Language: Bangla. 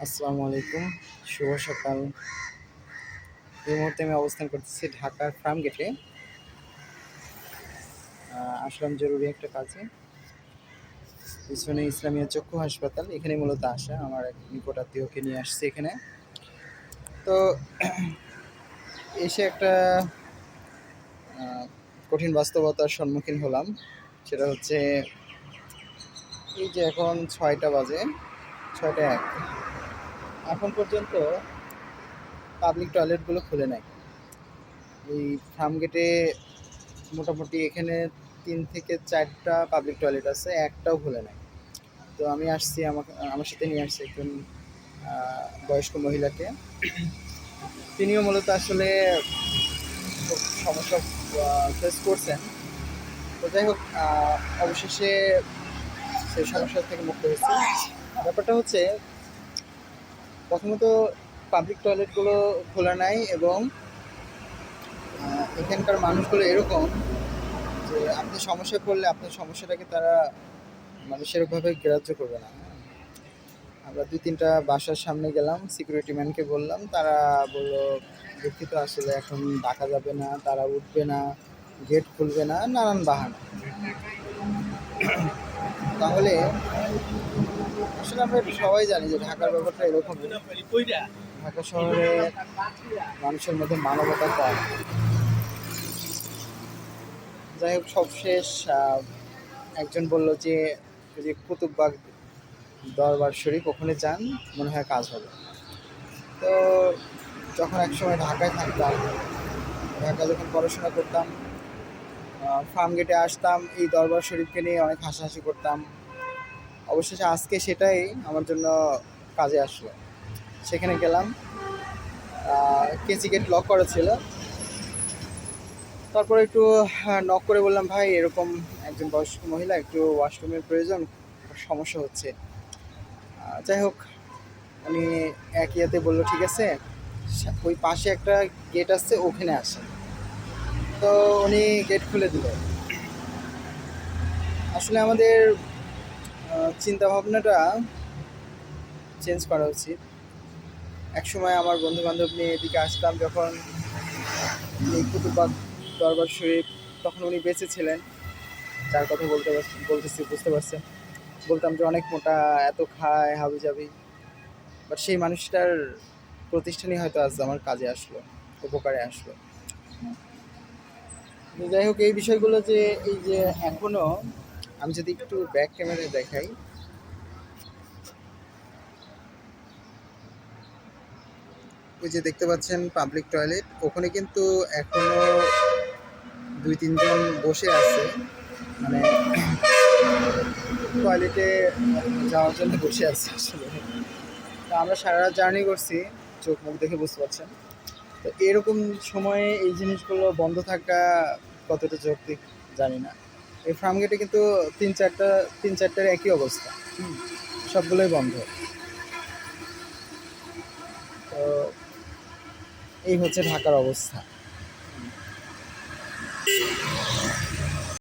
আসসালামু আলাইকুম, শুভ সকাল। এই মুহূর্তে আমি অবস্থান করতেছি ঢাকার ফার্ম গেটে। আসলাম জরুরি একটা কাজে। পিছনে ইসলামিয়া চক্ষু হাসপাতাল, এখানে মূলত আসা। আমার এক নিকট আত্মীয়কে নিয়ে আসছি এখানে। তো এসে একটা কঠিন বাস্তবতার সম্মুখীন হলাম। সেটা হচ্ছে এই যে এখন 6টা বাজে, 6টা 1, এখন পর্যন্ত পাবলিক টয়লেটগুলো খুলে নাই। এই ফার্ম গেটে মোটামুটি এখানে 3 থেকে 4টা পাবলিক টয়লেট আছে, একটাও খুলে নাই। তো আমি আসছি, আমার সাথে নিয়ে আসছি একজন বয়স্ক মহিলাকে। তিনিও মূলত আসলে খুব সমস্যা ফেস করছেন। তো যাই হোক, অবশেষে সেই সমস্যা থেকে মুক্ত হয়েছে। ব্যাপারটা হচ্ছে, প্রথমত পাবলিক টয়লেটগুলো খোলা নাই, এবং এখানকার মানুষগুলো এরকম যে আপনি সমস্যায় পড়লে আপনার সমস্যাটাকে তারা মানে সেরকমভাবে গ্রাহ্য করবে না। আমরা 2-3টা বাসার সামনে গেলাম, সিকিউরিটি ম্যানকে বললাম, তারা বলল দুঃখিত, আসলে এখন ডাকা যাবে না, তারা উঠবে না, গেট খুলবে না, নানান বাহানা। তাহলে আসলে আমরা সবাই জানি যে ঢাকার ব্যাপারটা এরকম। ঢাকা শহরে মানুষের মধ্যে মানবতা কম। যাই হোক, সবশেষ একজন বলল যে যদি কুতুববাগ দরবার শরীফ ওখানে যান, মনে হয় কাজ হবে। তো যখন একসময় ঢাকায় থাকতাম, ঢাকা যখন পড়াশোনা করতাম, ফার্ম গেটে আসতাম, এই দরবার শরীফকে নিয়ে অনেক হাসাহাসি করতাম। অবশেষে আজকে সেটাই আমার জন্য কাজে আসলো। সেখানে গেলাম, কেসি গেট লক করা ছিল। তারপরে একটু নক করে বললাম, ভাই এরকম একজন বয়স্ক মহিলা, একটু ওয়াশরুমের প্রয়োজন, সমস্যা হচ্ছে। যাই হোক, উনি এক ইয়াতে বললো ঠিক আছে, ওই পাশে একটা গেট আছে, ওখানে আসে। তো উনি গেট খুলে দিল। আসলে আমাদের চিন্তা ভাবনাটা চেঞ্জ করা উচিত। একসময় আমার বন্ধু বান্ধব নিয়ে এদিকে আসতাম, যখন এই কুতুববাগ দরবার শরীফ, তখন উনি বেঁচে ছিলেন, যার কথা বলতেছি বুঝতে পারছেন। বলতাম যে অনেক মোটা, এত খায়, হাবিজাবি। বাট সেই মানুষটার প্রতিষ্ঠানই হয়তো আজ আমার কাজে আসলো, উপকারে আসলো। যাই হোক, এই বিষয়গুলো যে এই যে এখনো, আমি যদি একটু ব্যাক ক্যামেরায় দেখাই, ওই যে দেখতে পাচ্ছেন পাবলিক টয়লেট, ওখানে কিন্তু এখনো 2-3 জন বসে আছে, মানে টয়লেটে যাওয়ার জন্য বসে আছে আসলে। তো আমরা সারা রাত জার্নি করছি, চোখ মুখ দেখে বুঝতে পারছেন। তো এরকম সময়ে এই জিনিসগুলো বন্ধ থাকা কতটা যৌক্তিক জানি না। এই ফার্ম গেটে কিন্তু 3-4টার একই অবস্থা, সবগুলোই বন্ধ। তো এই হচ্ছে ঢাকার অবস্থা।